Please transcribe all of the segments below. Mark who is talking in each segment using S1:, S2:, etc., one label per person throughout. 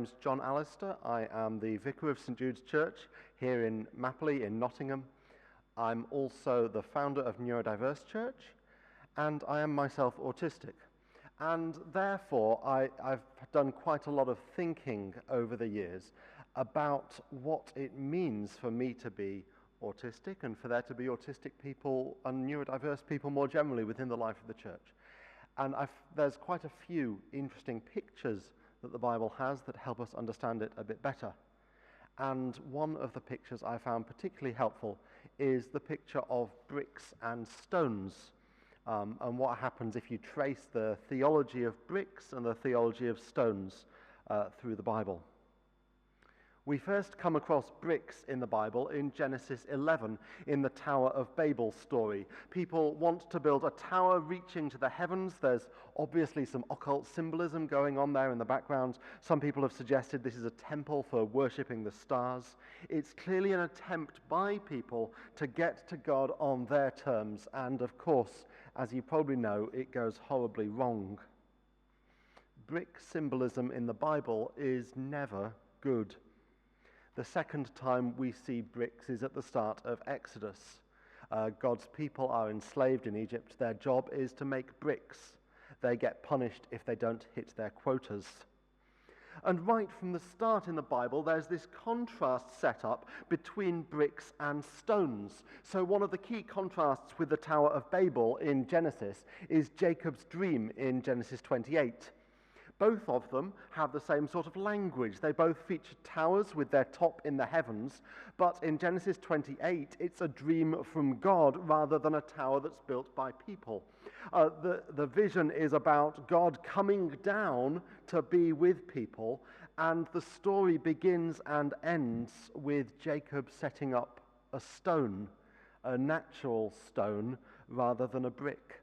S1: name's John Allister. I am the Vicar of St Jude's Church here in Mapley in Nottingham. I'm also the founder of Neurodiverse Church, and I am myself autistic. And therefore, I've done quite a lot of thinking over the years about what it means for me to be autistic and for there to be autistic people and neurodiverse people more generally within the life of the church. And there's quite a few interesting pictures that the Bible has that help us understand it a bit better. And one of the pictures I found particularly helpful is the picture of bricks and stones, and what happens if you trace the theology of bricks and the theology of stones through the Bible. We first come across bricks in the Bible in Genesis 11 in the Tower of Babel story. People want to build a tower reaching to the heavens. There's obviously some occult symbolism going on there in the background. Some people have suggested this is a temple for worshipping the stars. It's clearly an attempt by people to get to God on their terms, and of course, as you probably know, it goes horribly wrong. Brick symbolism in the Bible is never good. The second time we see bricks is at the start of Exodus. God's people are enslaved in Egypt. Their job is to make bricks. They get punished if they don't hit their quotas. And right from the start in the Bible, there's this contrast set up between bricks and stones. So one of the key contrasts with the Tower of Babel in Genesis is Jacob's dream in Genesis 28. Both of them have the same sort of language. They both feature towers with their top in the heavens, but in Genesis 28, it's a dream from God rather than a tower that's built by people. The vision is about God coming down to be with people, and the story begins and ends with Jacob setting up a stone, a natural stone rather than a brick.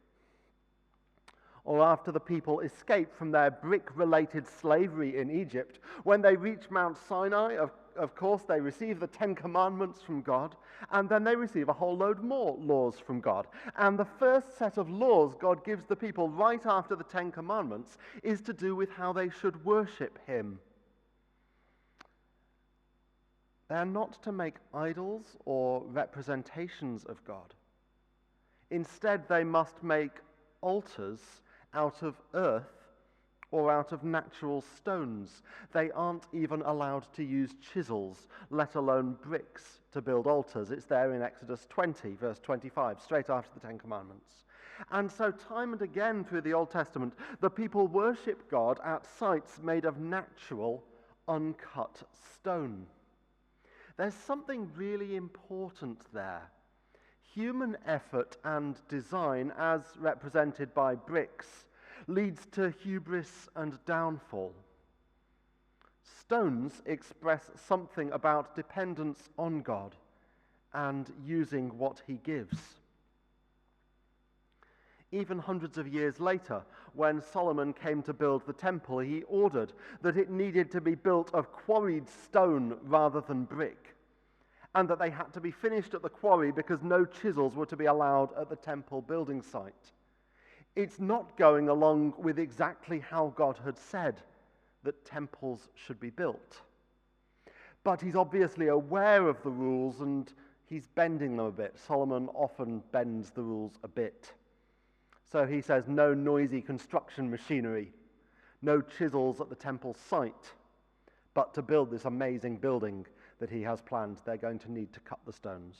S1: Or after the people escape from their brick-related slavery in Egypt, when they reach Mount Sinai, of course, they receive the 10 Commandments from God, and then they receive a whole load more laws from God. And the first set of laws God gives the people right after the 10 Commandments is to do with how they should worship Him. They're not to make idols or representations of God. Instead, they must make altars out of earth or out of natural stones. They aren't even allowed to use chisels, let alone bricks, to build altars. It's there in Exodus 20, verse 25, straight after the 10 Commandments. And so time and again through the Old Testament, the people worship God at sites made of natural, uncut stone. There's something really important there. Human effort and design, as represented by bricks, leads to hubris and downfall. Stones express something about dependence on God and using what He gives. Even hundreds of years later, when Solomon came to build the temple, he ordered that it needed to be built of quarried stone rather than brick, and that they had to be finished at the quarry because no chisels were to be allowed at the temple building site. It's not going along with exactly how God had said that temples should be built. But he's obviously aware of the rules and he's bending them a bit. Solomon often bends the rules a bit. So he says no noisy construction machinery, no chisels at the temple site, but to build this amazing building that he has planned, they're going to need to cut the stones.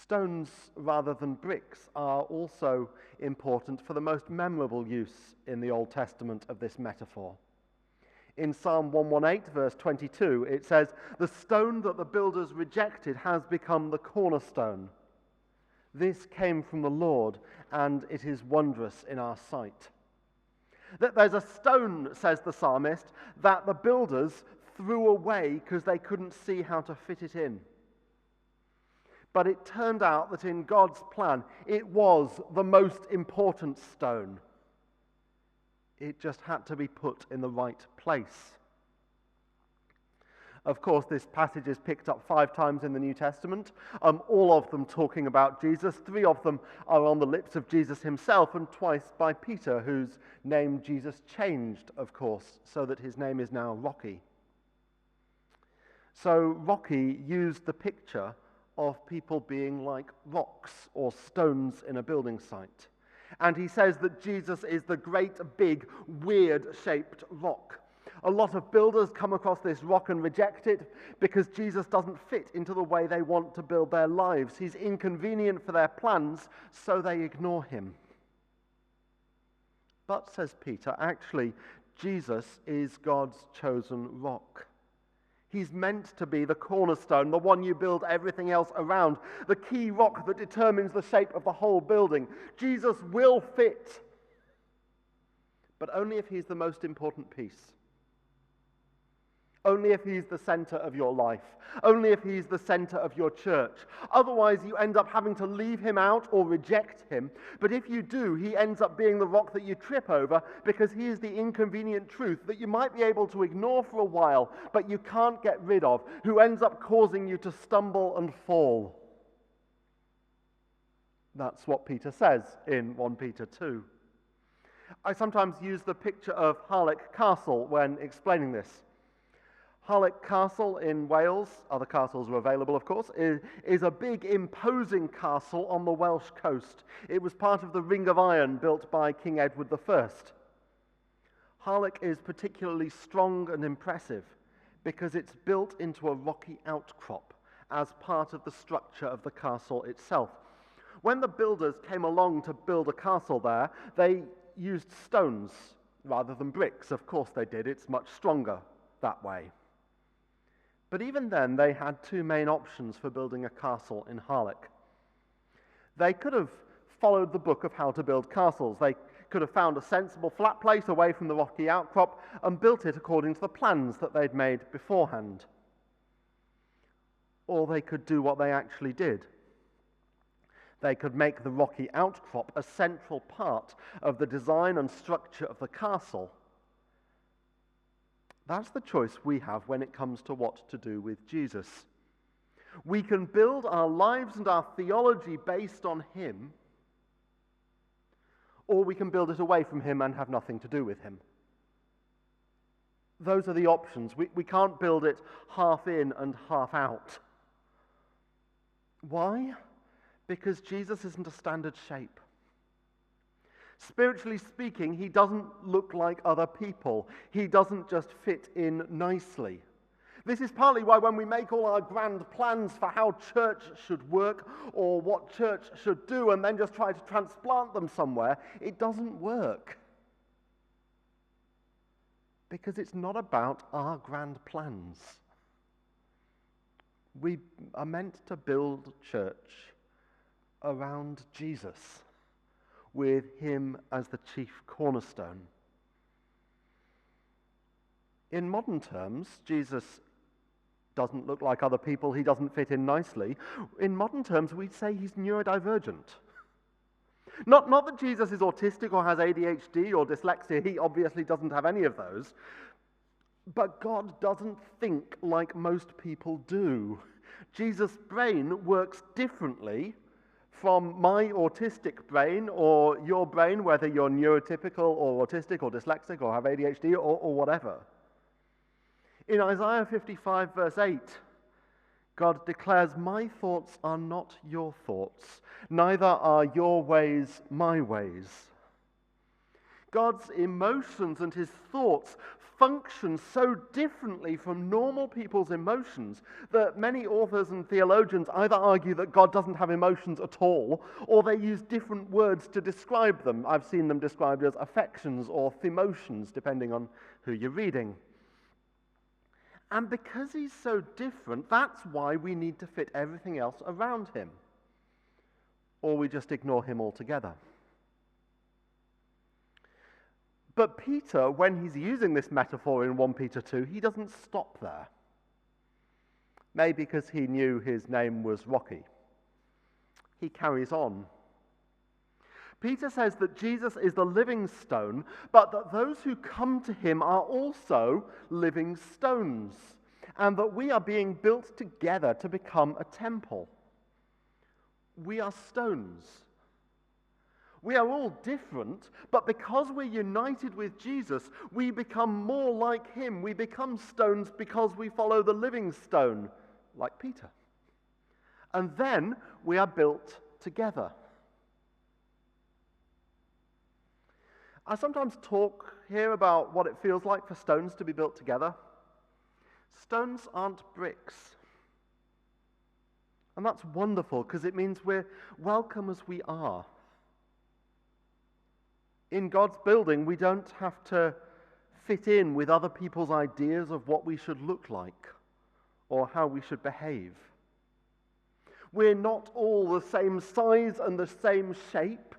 S1: Stones rather than bricks are also important for the most memorable use in the Old Testament of this metaphor. In Psalm 118, verse 22, it says, "The stone that the builders rejected has become the cornerstone. This came from the Lord, and it is wondrous in our sight." That there's a stone, says the psalmist, that the builders threw away because they couldn't see how to fit it in. But it turned out that in God's plan, it was the most important stone. It just had to be put in the right place. Of course, this passage is picked up 5 times in the New Testament, all of them talking about Jesus. 3 of them are on the lips of Jesus himself, and twice by Peter, whose name Jesus changed, of course, so that his name is now Rocky. So Rocky used the picture of people being like rocks or stones in a building site. And he says that Jesus is the great, big, weird-shaped rock. A lot of builders come across this rock and reject it because Jesus doesn't fit into the way they want to build their lives. He's inconvenient for their plans, so they ignore him. But, says Peter, actually, Jesus is God's chosen rock. He's meant to be the cornerstone, the one you build everything else around, the key rock that determines the shape of the whole building. Jesus will fit, but only if he's the most important piece. Only if he's the center of your life. Only if he's the center of your church. Otherwise, you end up having to leave him out or reject him. But if you do, he ends up being the rock that you trip over because he is the inconvenient truth that you might be able to ignore for a while, but you can't get rid of, who ends up causing you to stumble and fall. That's what Peter says in 1 Peter 2. I sometimes use the picture of Senyk Castle when explaining this. Senyk Castle in Wales, other castles are available of course, is a big imposing castle on the Welsh coast. It was part of the Ring of Iron built by King Edward I. Senyk is particularly strong and impressive because it's built into a rocky outcrop as part of the structure of the castle itself. When the builders came along to build a castle there, they used stones rather than bricks. Of course they did, it's much stronger that way. But even then, they had 2 main options for building a castle in Senyk. They could have followed the book of how to build castles. They could have found a sensible flat place away from the rocky outcrop and built it according to the plans that they'd made beforehand. Or they could do what they actually did. They could make the rocky outcrop a central part of the design and structure of the castle. That's the choice we have when it comes to what to do with Jesus. We can build our lives and our theology based on him, or we can build it away from him and have nothing to do with him. Those are the options. We can't build it half in and half out. Why? Because Jesus isn't a standard shape. Spiritually speaking, he doesn't look like other people. He doesn't just fit in nicely. This is partly why when we make all our grand plans for how church should work or what church should do and then just try to transplant them somewhere, it doesn't work. Because it's not about our grand plans. We are meant to build church around Jesus, with him as the chief cornerstone. In modern terms, Jesus doesn't look like other people, he doesn't fit in nicely. In modern terms, we'd say he's neurodivergent. Not that Jesus is autistic or has ADHD or dyslexia, he obviously doesn't have any of those. But God doesn't think like most people do. Jesus' brain works differently from my autistic brain or your brain, whether you're neurotypical or autistic or dyslexic or have ADHD or whatever. In Isaiah 55 verse 8, God declares, "My thoughts are not your thoughts, neither are your ways my ways." God's emotions and his thoughts function so differently from normal people's emotions that many authors and theologians either argue that God doesn't have emotions at all, or they use different words to describe them. I've seen them described as affections or themotions, depending on who you're reading. And because he's so different, that's why we need to fit everything else around him. Or we just ignore him altogether. But Peter, when he's using this metaphor in 1 Peter 2, he doesn't stop there. Maybe because he knew his name was Rocky. He carries on. Peter says that Jesus is the living stone, but that those who come to him are also living stones. and that we are being built together to become a temple. We are stones. We are all different, but because we're united with Jesus, we become more like him. We become stones because we follow the living stone, like Peter. And then we are built together. I sometimes talk here about what it feels like for stones to be built together. Stones aren't bricks. And that's wonderful because it means we're welcome as we are. In God's building, we don't have to fit in with other people's ideas of what we should look like or how we should behave. We're not all the same size and the same shape,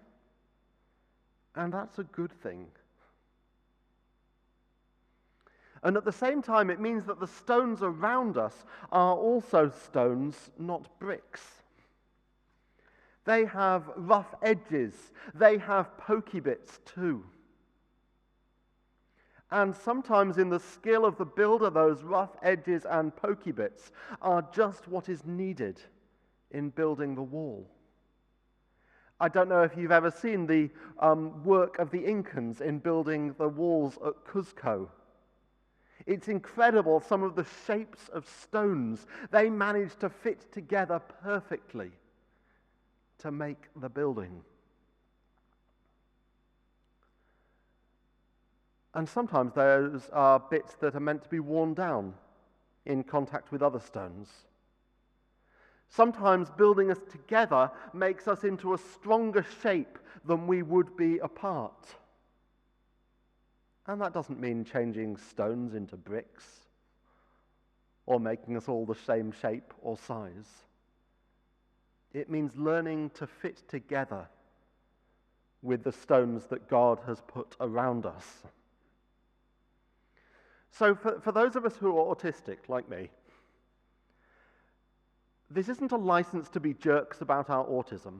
S1: and that's a good thing. And at the same time, it means that the stones around us are also stones, not bricks. They have rough edges. They have pokey bits too. And sometimes in the skill of the builder, those rough edges and pokey bits are just what is needed in building the wall. I don't know if you've ever seen the work of the Incans in building the walls at Cuzco. It's incredible, some of the shapes of stones they managed to fit together perfectly to make the building. And sometimes those are bits that are meant to be worn down in contact with other stones. Sometimes building us together makes us into a stronger shape than we would be apart. And that doesn't mean changing stones into bricks or making us all the same shape or size. It means learning to fit together with the stones that God has put around us. So for those of us who are autistic, like me, this isn't a license to be jerks about our autism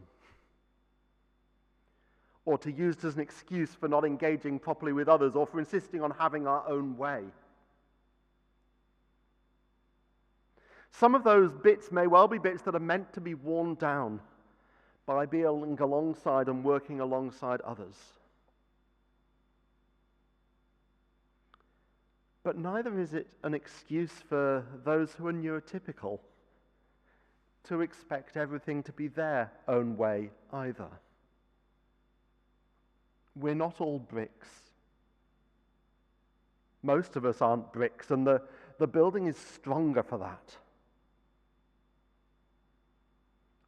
S1: or to use it as an excuse for not engaging properly with others or for insisting on having our own way. Some of those bits may well be bits that are meant to be worn down by being alongside and working alongside others. But neither is it an excuse for those who are neurotypical to expect everything to be their own way either. We're not all bricks. Most of us aren't bricks, and the building is stronger for that.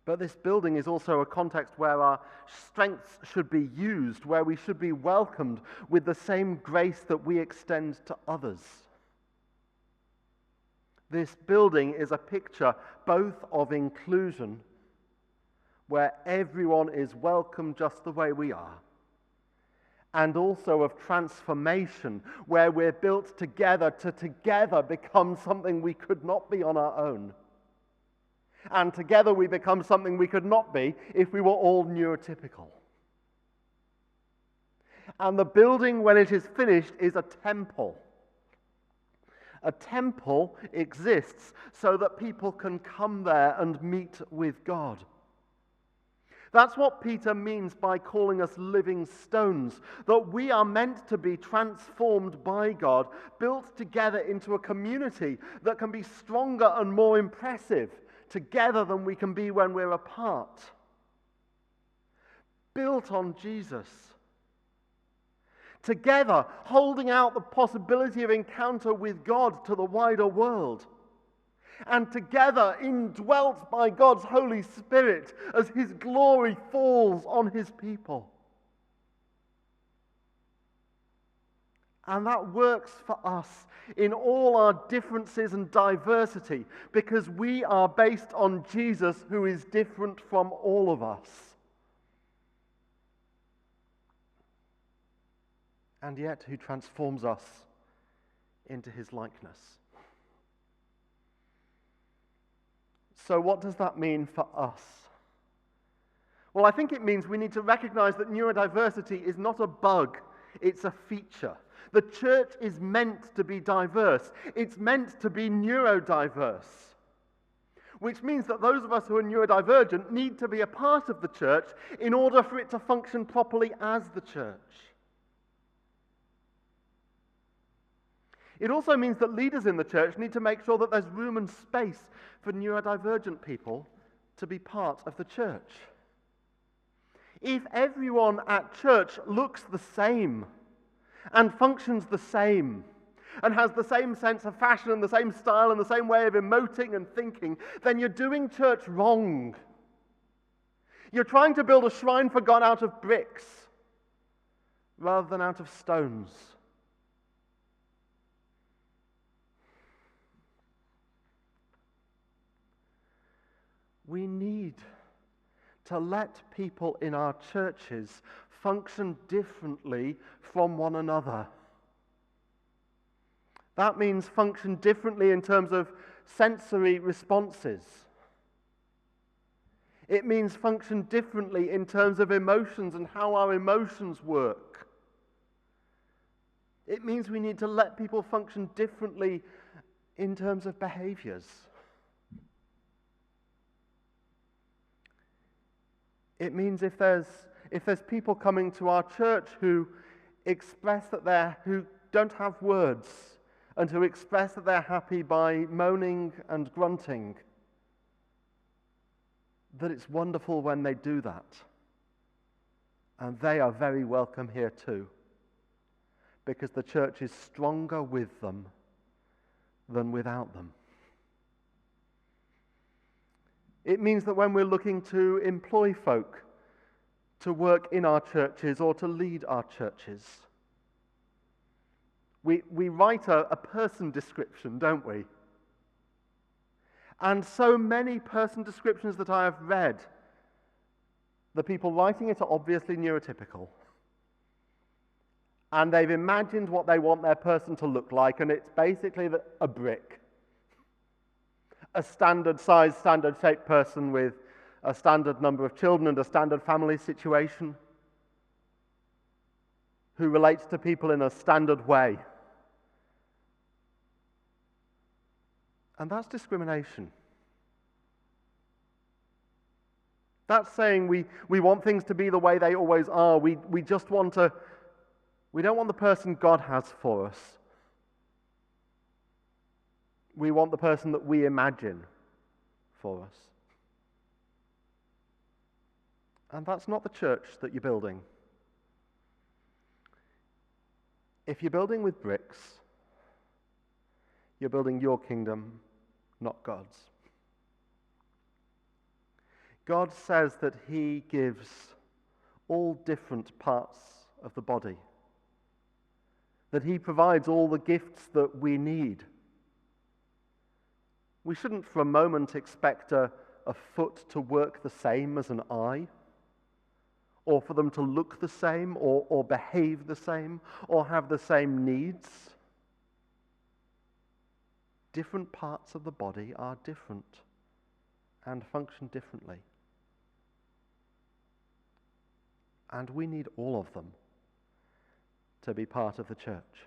S1: But this building is also a context where our strengths should be used, where we should be welcomed with the same grace that we extend to others. This building is a picture both of inclusion, where everyone is welcome just the way we are, and also of transformation, where we're built together to together become something we could not be on our own. And together we become something we could not be if we were all neurotypical. And the building, when it is finished, is a temple. A temple exists so that people can come there and meet with God. That's what Peter means by calling us living stones, that we are meant to be transformed by God, built together into a community that can be stronger and more impressive together than we can be when we're apart. Built on Jesus. Together, holding out the possibility of encounter with God to the wider world. And together, indwelt by God's Holy Spirit as His glory falls on His people. And that works for us in all our differences and diversity because we are based on Jesus, who is different from all of us. And yet who transforms us into His likeness. So what does that mean for us? Well, I think it means we need to recognize that neurodiversity is not a bug, it's a feature. The church is meant to be diverse. It's meant to be neurodiverse. Which means that those of us who are neurodivergent need to be a part of the church in order for it to function properly as the church. It also means that leaders in the church need to make sure that there's room and space for neurodivergent people to be part of the church. If everyone at church looks the same and functions the same and has the same sense of fashion and the same style and the same way of emoting and thinking, then you're doing church wrong. You're trying to build a shrine for God out of bricks rather than out of stones. We need to let people in our churches function differently from one another. That means function differently in terms of sensory responses. It means function differently in terms of emotions and how our emotions work. It means we need to let people function differently in terms of behaviors. It means if there's people coming to our church who express that who don't have words and who express that they're happy by moaning and grunting, that it's wonderful when they do that. And they are very welcome here too, because the church is stronger with them than without them. It means that when we're looking to employ folk to work in our churches or to lead our churches, we write a person description, don't we? And so many person descriptions that I have read, the people writing it are obviously neurotypical. And they've imagined what they want their person to look like, and it's basically a brick. A standard-sized, standard-shaped person with a standard number of children and a standard family situation, who relates to people in a standard way. And that's discrimination. That's saying we want things to be the way they always are. We don't want the person God has for us. We want the person that we imagine for us. And that's not the church that you're building. If you're building with bricks, you're building your kingdom, not God's. God says that He gives all different parts of the body, that He provides all the gifts that we need. We shouldn't for a moment expect a foot to work the same as an eye, or for them to look the same, or behave the same, or have the same needs. Different parts of the body are different and function differently. And we need all of them to be part of the church.